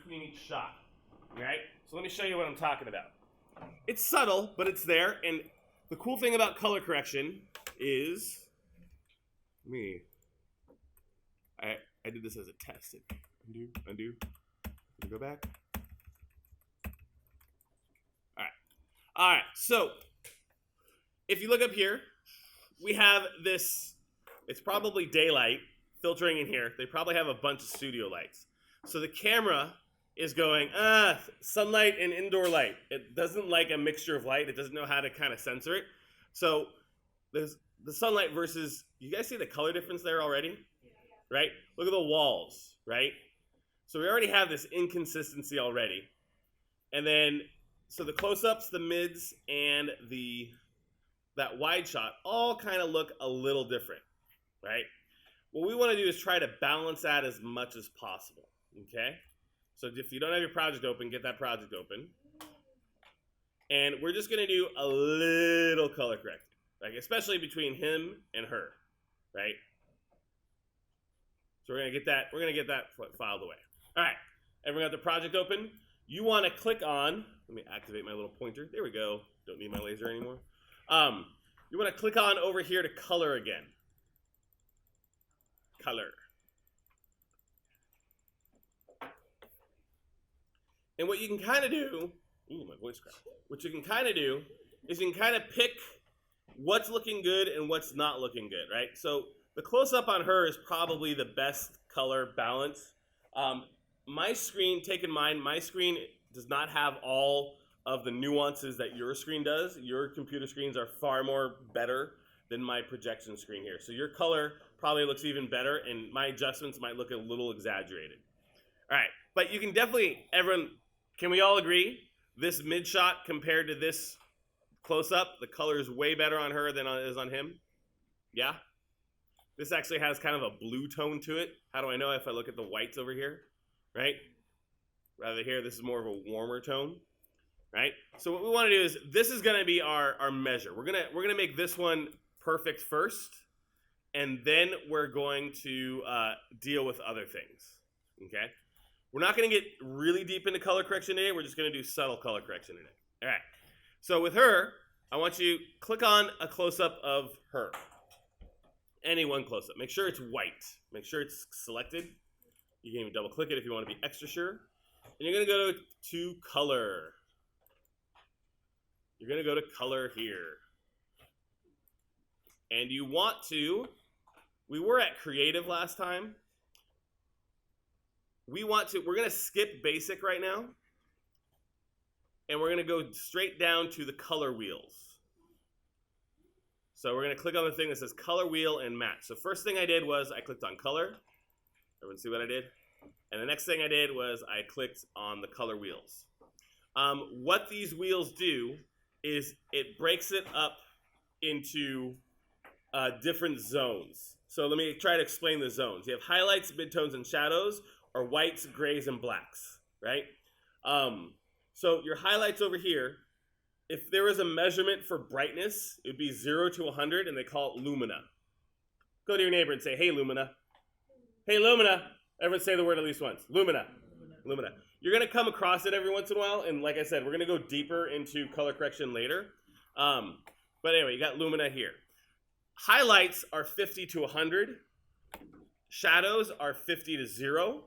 between each shot. Right? So let me show you what I'm talking about. It's subtle, but it's there. And the cool thing about color correction is, I did this as a test. Undo. Go back. All right. So if you look up here, we have this. It's probably daylight filtering in here. They probably have a bunch of studio lights. So the camera is going, sunlight and indoor light. It doesn't like a mixture of light. It doesn't know how to kind of censor it. So there's the sunlight versus, you guys see the color difference there already? Right? Look at the walls, right? So we already have this inconsistency already. And then, so the close-ups, the mids, and that wide shot all kind of look a little different, right? What we want to do is try to balance that as much as possible, okay? So if you don't have your project open, get that project open. And we're just going to do a little color correcting, like especially between him and her, right? So we're going to get that filed away. All right, everyone got the project open? You want to click on, let me activate my little pointer. There we go. Don't need my laser anymore. You want to click on over here to color again. Color. And what you can kind of do, my voice cracked. What you can kind of do is you can kind of pick what's looking good and what's not looking good, right? So the close-up on her is probably the best color balance. My screen, take in mind, my screen does not have all of the nuances that your screen does. Your computer screens are far more better than my projection screen here. So your color probably looks even better, and my adjustments might look a little exaggerated. All right, but you can definitely, everyone, can we all agree? This mid shot compared to this close-up, the color is way better on her than it is on him? Yeah? This actually has kind of a blue tone to it. How do I know? If I look at the whites over here, right? Rather here, this is more of a warmer tone, right? So what we want to do is, this is going to be our measure. We're gonna make this one perfect first, and then we're going to deal with other things, okay? We're not going to get really deep into color correction today. We're just going to do subtle color correction today. All right. So with her, I want you to click on a close-up of her. Any one close-up. Make sure it's white. Make sure it's selected. You can even double-click it if you want to be extra sure. And you're going to go to color. You're going to go to color here. And you want to, we were at creative last time. We're going to skip basic right now. And we're going to go straight down to the color wheels. So we're going to click on the thing that says color wheel and match. So first thing I did was I clicked on color. Everyone see what I did? And the next thing I did was I clicked on the color wheels. What these wheels do is it breaks it up into different zones. So let me try to explain the zones. You have highlights, midtones, and shadows, or whites, grays, and blacks, right? So your highlights over here, if there was a measurement for brightness, it would be 0 to 100, and they call it lumina. Go to your neighbor and say, hey, lumina. Hey, lumina. Everyone say the word at least once. Lumina. Lumina. You're going to come across it every once in a while, and like I said, we're going to go deeper into color correction later. But anyway, you got lumina here. Highlights are 50 to 100. Shadows are 50 to 0.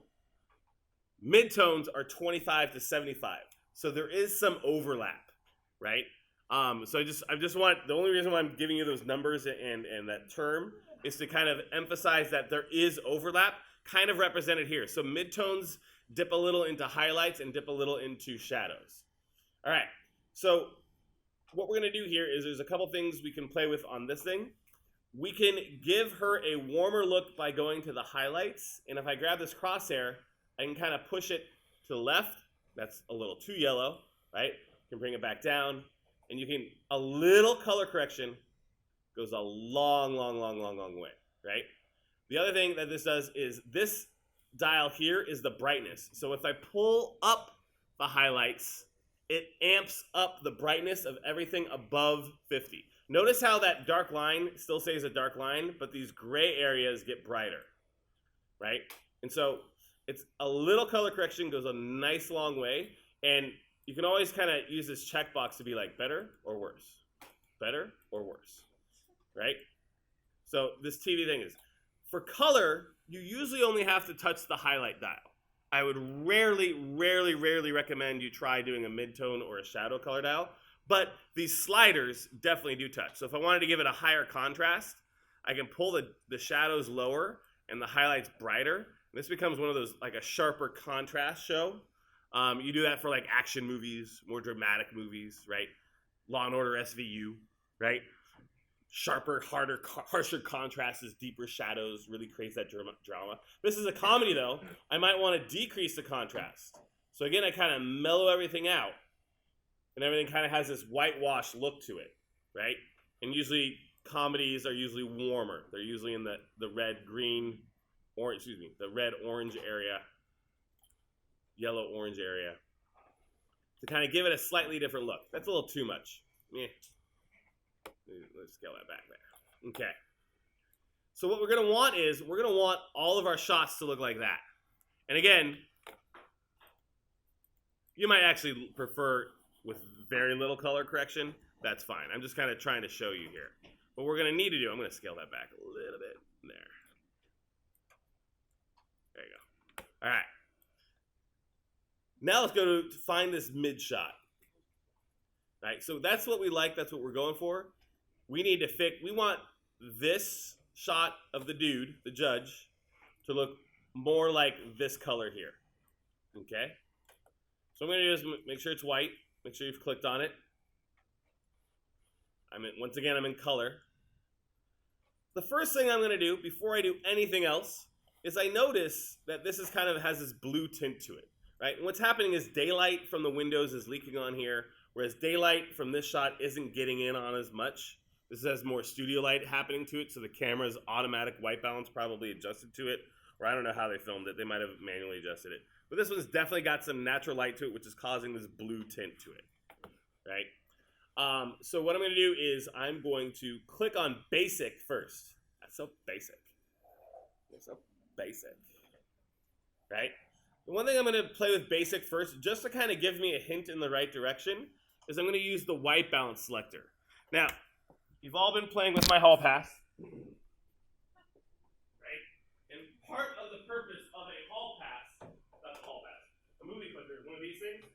Midtones are 25 to 75. So there is some overlap, right? So I just want, the only reason why I'm giving you those numbers and that term is to kind of emphasize that there is overlap, kind of represented here. So midtones dip a little into highlights and dip a little into shadows. All right, so what we're gonna do here is there's a couple things we can play with on this thing. We can give her a warmer look by going to the highlights, and if I grab this crosshair, I can kind of push it to the left. That's a little too yellow, right? You can bring it back down, and you can, a little color correction goes a long, long, long, long, long way, right? The other thing that this does is this dial here is the brightness. So if I pull up the highlights, it amps up the brightness of everything above 50. Notice how that dark line still stays a dark line, but these gray areas get brighter, right? And so It's a little color correction goes a nice long way, and you can always kind of use this checkbox to be like better or worse, right? So this TV thing is, for color, you usually only have to touch the highlight dial. I would rarely recommend you try doing a midtone or a shadow color dial, but these sliders definitely do touch. So if I wanted to give it a higher contrast, I can pull the shadows lower and the highlights brighter. This becomes one of those, like a sharper contrast show. You do that for like action movies, more dramatic movies, right? Law and Order SVU, right? Sharper, harsher contrasts, deeper shadows, really creates that drama. This is a comedy though. I might want to decrease the contrast. So again, I kind of mellow everything out, and everything kind of has this whitewash look to it, right? And usually comedies are usually warmer. They're usually in the red, green, orange, excuse me, the red, orange area, yellow, orange area, to kind of give it a slightly different look. That's a little too much. Yeah. Let's scale that back there. Okay. So what we're going to want is, we're going to want all of our shots to look like that. And again, you might actually prefer with very little color correction. That's fine. I'm just kind of trying to show you here. What we're going to need to do, I'm going to scale that back a little bit. There. There you go. All right. Now let's go to find this mid shot. All right, so that's what we like. That's what we're going for. We need to we want this shot of the dude, the judge, to look more like this color here. Okay? So what I'm going to do is make sure it's white. Make sure you've clicked on it. Once again, I'm in color. The first thing I'm going to do before I do anything else is I notice that this is kind of has this blue tint to it, right? And what's happening is daylight from the windows is leaking on here, whereas daylight from this shot isn't getting in on as much. This has more studio light happening to it, so the camera's automatic white balance probably adjusted to it, or I don't know how they filmed it. They might have manually adjusted it. But this one's definitely got some natural light to it, which is causing this blue tint to it, right? So what I'm going to do is I'm going to click on basic first. That's so basic. That's so basic, right? The one thing I'm going to play with basic first, just to kind of give me a hint in the right direction, is I'm going to use the white balance selector. Now, you've all been playing with my hall pass, right? And part of the purpose of a hall pass, not a hall pass, a movie clicker, one of these things,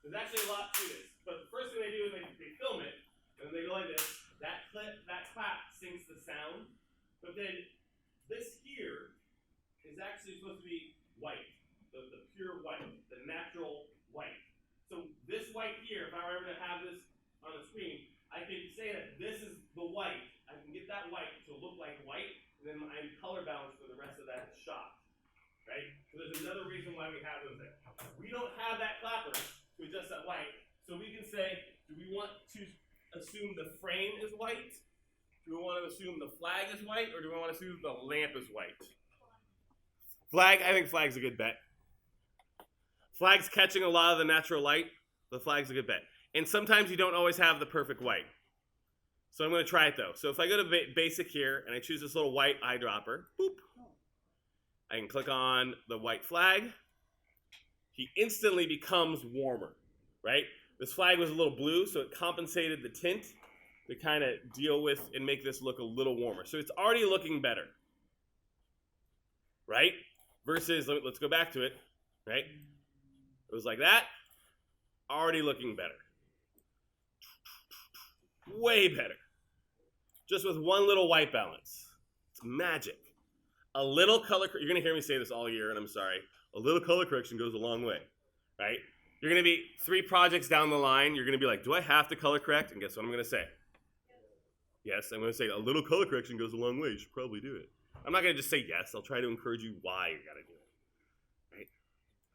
there's actually a lot to this. But the first thing they do is they film it, and they go like this. That clap syncs the sound, but then this here is actually supposed to be white, the pure white, the natural white. So this white here, if I were ever to have this on the screen, I can say that this is the white. I can get that white to look like white, and then I'm color balanced for the rest of that shot, right? So there's another reason why we have those there. We don't have that clapper to adjust that white, so we can say, do we want to assume the frame is white? Do we want to assume the flag is white, or do we want to assume the lamp is white? Flag, I think flag's a good bet. Flag's catching a lot of the natural light. The flag's a good bet. And sometimes you don't always have the perfect white. So I'm going to try it though. So if I go to basic here and I choose this little white eyedropper, boop, I can click on the white flag. He instantly becomes warmer, right? This flag was a little blue, so it compensated the tint to kind of deal with and make this look a little warmer. So it's already looking better, right? Versus, let's go back to it, right? It was like that, already looking better. Way better. Just with one little white balance. It's magic. A little color, you're going to hear me say this all year, and I'm sorry. A little color correction goes a long way, right? You're going to be 3 projects down the line. You're going to be like, do I have to color correct? And guess what I'm going to say? Yes, I'm going to say a little color correction goes a long way. You should probably do it. I'm not going to just say yes. I'll try to encourage you why you got to do it, right?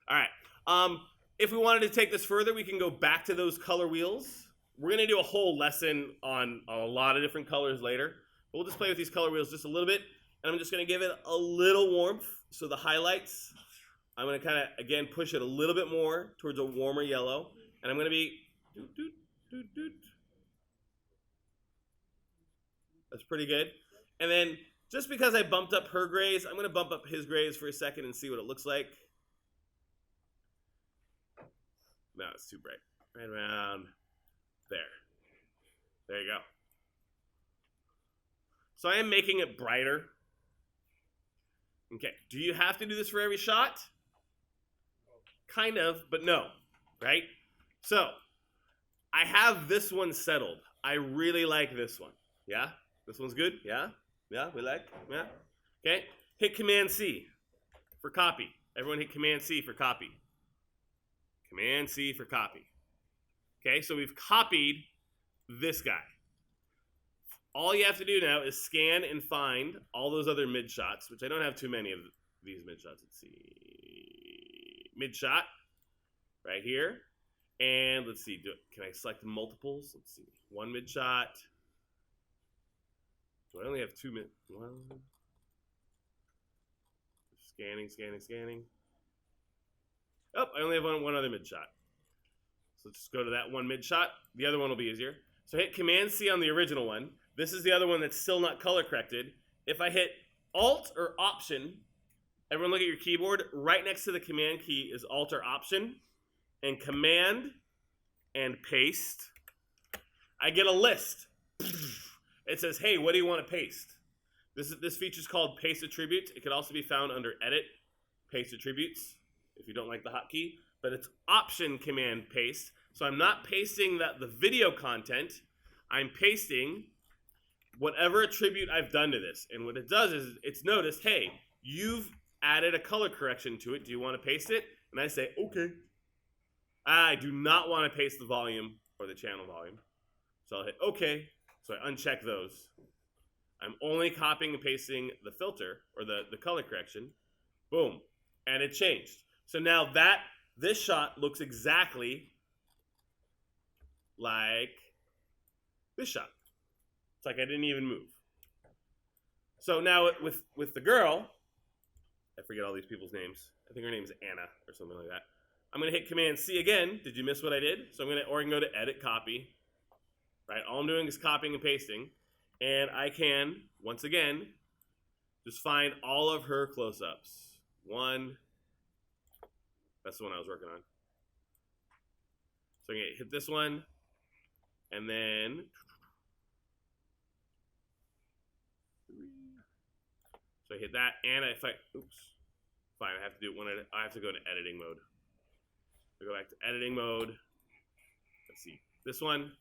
All right. If we wanted to take this further, we can go back to those color wheels. We're going to do a whole lesson on a lot of different colors later. But we'll just play with these color wheels just a little bit. And I'm just going to give it a little warmth. So the highlights, I'm going to kind of, again, push it a little bit more towards a warmer yellow. And I'm going to be, doot, doot, doot, doot. That's pretty good. And then Just because I bumped up her grays, I'm going to bump up his grays for a second and see what it looks like. No, it's too bright. Right around there. There you go. So I am making it brighter. Okay, do you have to do this for every shot? Kind of, but no, right? So I have this one settled. I really like this one. Yeah? This one's good? Yeah? Yeah, we like? Yeah? Okay, hit Command C for copy. Everyone hit Command C for copy. Command C for copy. Okay, so we've copied this guy. All you have to do now is scan and find all those other mid shots, which I don't have too many of these mid shots. Let's see. Mid shot right here. And let's see, can I select multiples? Let's see. One mid shot. Do I only have two mid? One. Scanning, scanning, scanning. Oh, I only have one other mid shot. So let's just go to that one mid shot. The other one will be easier. So hit Command C on the original one. This is the other one that's still not color corrected. If I hit Alt or Option, everyone look at your keyboard. Right next to the Command key is Alt or Option. And Command and Paste. I get a list. It says, hey, what do you want to paste? This feature is called Paste Attributes. It could also be found under Edit, Paste Attributes, if you don't like the hotkey. But it's Option Command Paste. So I'm not pasting the video content. I'm pasting whatever attribute I've done to this. And what it does is it's noticed, hey, you've added a color correction to it. Do you want to paste it? And I say, okay. I do not want to paste the volume or the channel volume. So I'll hit okay. So I uncheck those. I'm only copying and pasting the filter or the color correction. Boom. And it changed. So now this shot looks exactly like this shot. It's like I didn't even move. So now with the girl, I forget all these people's names. I think her name's Anna or something like that. I'm gonna hit Command C again. Did you miss what I did? So I can go to Edit, Copy. Right, all I'm doing is copying and pasting. And I can, once again, just find all of her close-ups. One, that's the one I was working on. So I'm gonna hit this one, and then so I hit that, and fine, I have to do it I have to go to editing mode. So go back to editing mode. Let's see, this one.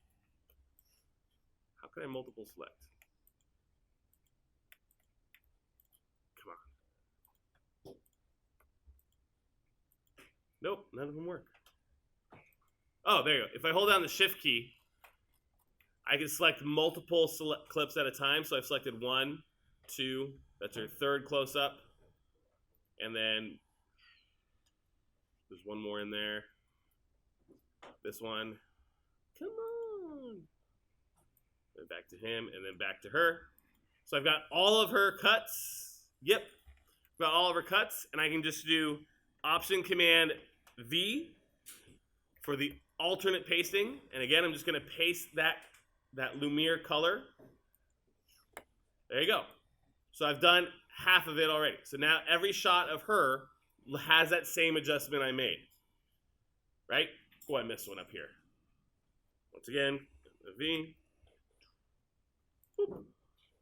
How can I multiple select? Come on. Nope, none of them work. Oh, there you go. If I hold down the Shift key, I can select multiple clips at a time. So I've selected 1, 2, that's our third close-up. And then there's one more in there. This one. Come on. Then back to him, and then back to her. So I've got all of her cuts. Yep. I've got all of her cuts, and I can just do Option Command V for the alternate pasting. And again, I'm just going to paste that Lumiere color. There you go. So I've done half of it already. So now every shot of her has that same adjustment I made. Right? Oh, I missed one up here. Once again, the V. Boop.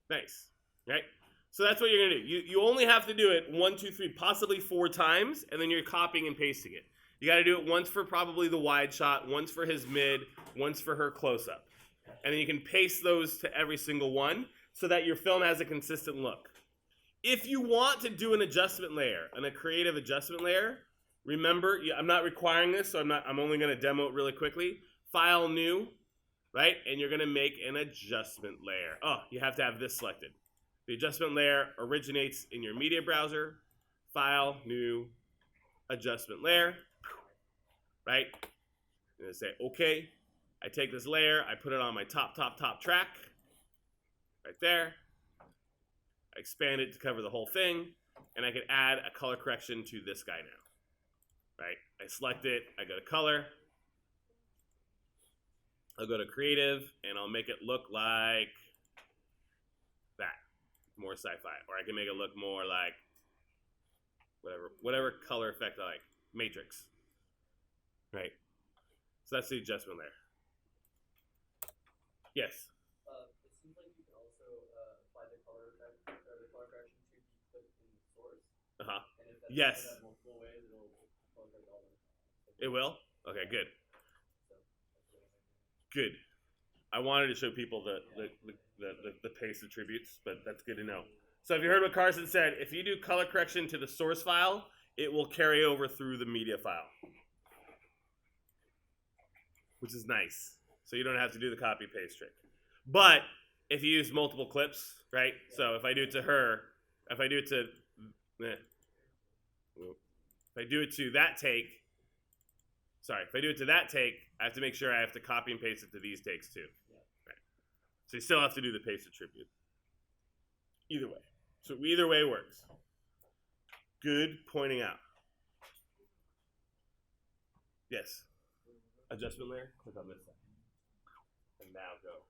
Nice. Right? So that's what you're going to do. You only have to do it 1, 2, 3, possibly 4 times, and then you're copying and pasting it. You got to do it once for probably the wide shot, once for his mid, once for her close-up. And then you can paste those to every single one so that your film has a consistent look. If you want to do an adjustment layer, a creative adjustment layer, remember, I'm not requiring this, so I'm only going to demo it really quickly. File, New, right? And you're going to make an adjustment layer. Oh, you have to have this selected. The adjustment layer originates in your media browser. File, New, Adjustment Layer, right? I'm going to say, okay. I take this layer, I put it on my top track, right there. I expand it to cover the whole thing, and I can add a color correction to this guy now, right? I select it, I go to color, I'll go to creative, and I'll make it look like that. more sci-fi, or I can make it look more like whatever color effect I like. Matrix, right? So that's the adjustment layer. Yes. It seems like you can also apply the color effect or the color correction to the clip in the source. And if that's yes. That multiple ways, it'll color correct all of them. It will? Okay, good. Good. I wanted to show people the paste attributes, but that's good to know. So if you heard what Carson said, if you do color correction to the source file, it will carry over through the media file, which is nice. So you don't have to do the copy paste trick. But if you use multiple clips, right? So if I do it to her, if I do it to that take, if I do it to that take, I have to make sure I have to copy and paste it to these takes too. Right. So you still have to do the paste attribute. Either way. So either way works. Good pointing out. Yes. Adjustment layer. Click on this side. And now go.